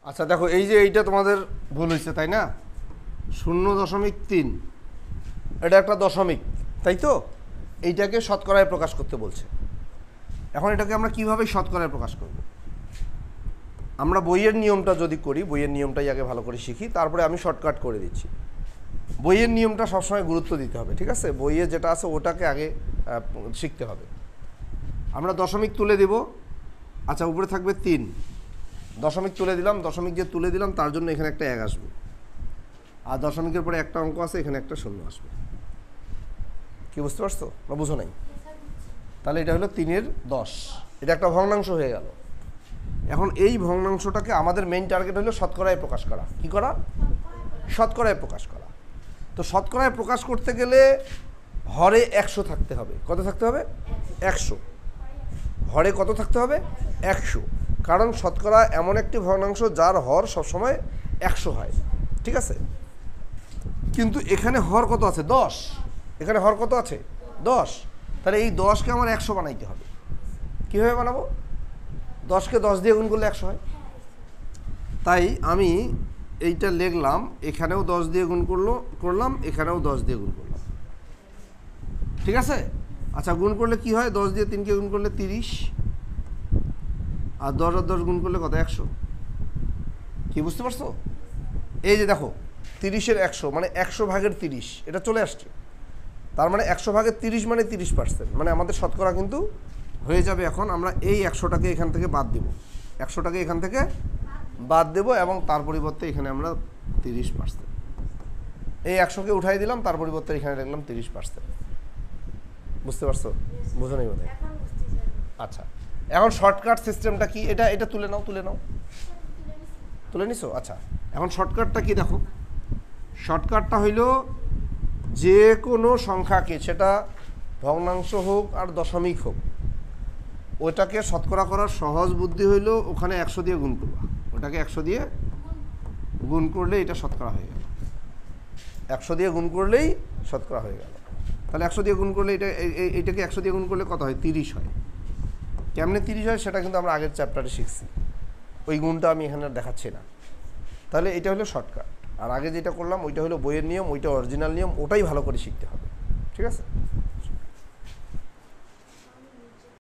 আচ্ছা দেখো, এই যে এইটা তোমাদের ভুল হয়েছে তাই না, 0.3 এটা একটা দশমিক, তাই তো? এইটাকে শতকরায় প্রকাশ করতে বলছে। এখন এটাকে আমরা কিভাবে শতকরায় প্রকাশ করব? আমরা বইয়ের নিয়মটা যদি করি, বইয়ের নিয়মটাই আগে ভালো করে শিখি, তারপরে আমি শর্টকাট করে দিচ্ছি। বইয়ের নিয়মটা সবসময় গুরুত্ব দিতে হবে, ঠিক আছে? বইয়ে যেটা আছে ওটাকে আগে শিখতে হবে। আমরা দশমিক তুলে দেব। আচ্ছা, উপরে থাকবে 3, দশমিক তুলে দিলাম, দশমিক যে তুলে দিলাম তার জন্য এখানে একটা 1 আসবে, আর দশমিকের পরে একটা অঙ্ক আছে, এখানে একটা 0 আসবে। কি বুঝতে পারছো না বুঝো নাই? তাহলে এটা হলো 3-এর 10, এটা একটা ভগ্নাংশ হয়ে গেল। এখন এই ভগ্নাংশটাকে আমাদের মেইন টার্গেট হলো শতকরায় প্রকাশ করা। কি করা? শতকরায় প্রকাশ করা। তো শতকরায় প্রকাশ করতে গেলে হরে 100 থাকতে হবে। কত থাকতে হবে? 100। হরে কত থাকতে হবে? 100। কারণ শতকরা এমন একটি ভগ্নাংশ যার হর সবসময় 100 হয়, ঠিক আছে? কিন্তু এখানে হর কত আছে? 10। এখানে হর কত আছে? 10। তাহলে এই 10কে আমার 100 বানাইতে হবে। কীভাবে বানাবো? 10কে 10 দিয়ে গুণ করলে 100 হয়। তাই আমি এইটা লিখলাম, এখানেও 10 দিয়ে গুণ করলাম, এখানেও 10 দিয়ে গুণ করলাম, ঠিক আছে? আচ্ছা, গুণ করলে কি হয়? 10 দিয়ে 3কে গুণ করলে 30, আর 10 আর 10 গুণ করলে কত? 100। কি বুঝতে পারছো? এই যে দেখো, 30-এর 100 মানে 100 ভাগের 30, এটা চলে আসছে। তার মানে 100 ভাগের 30 মানে 30%, মানে আমাদের শতকরা কিন্তু হয়ে যাবে। এখন আমরা এই 100টাকে এখান থেকে বাদ দেব, 100টাকে এখান থেকে বাদ দেব, এবং তার পরিবর্তে এখানে আমরা 30%, এই 100কে উঠাই দিলাম, তার পরিবর্তে এখানে লিখলাম 30%। বুঝতে পারছো? বুঝো নাই বোধ হয়? আচ্ছা, এখন শর্টকাট সিস্টেমটা কি? এটা তুলে নাও, তুলে নিছো? আচ্ছা, এখন শর্টকাটটা কি দেখো। শর্টকাটটা হইল যে কোনো সংখ্যাকে, সেটা ভগ্নাংশ হোক আর দশমিক হোক, ওইটাকে শতকরা করার সহজ বুদ্ধি হইল ওখানে 100 দিয়ে গুণ করবা। ওটাকে 100 দিয়ে গুণ করলে এটা শতকরা হয়ে গেল। 100 দিয়ে গুণ করলেই শতকরা হয়ে গেল। তাহলে 100 দিয়ে গুণ করলে এইটাকে 100 দিয়ে গুণ করলে কত হয়? 30 হয়। কেমনে 30 হয় সেটা কিন্তু আমরা আগের চ্যাপ্টারে শিখছি, ওই গুণটা আমি এখানে দেখাচ্ছি না। তাহলে এটা হলো শর্টকাট। আর আগে যেটা করলাম ওইটা হলো বইয়ের নিয়ম, ওইটা অরিজিনাল নিয়ম, ওটাই ভালো করে শিখতে হবে, ঠিক আছে?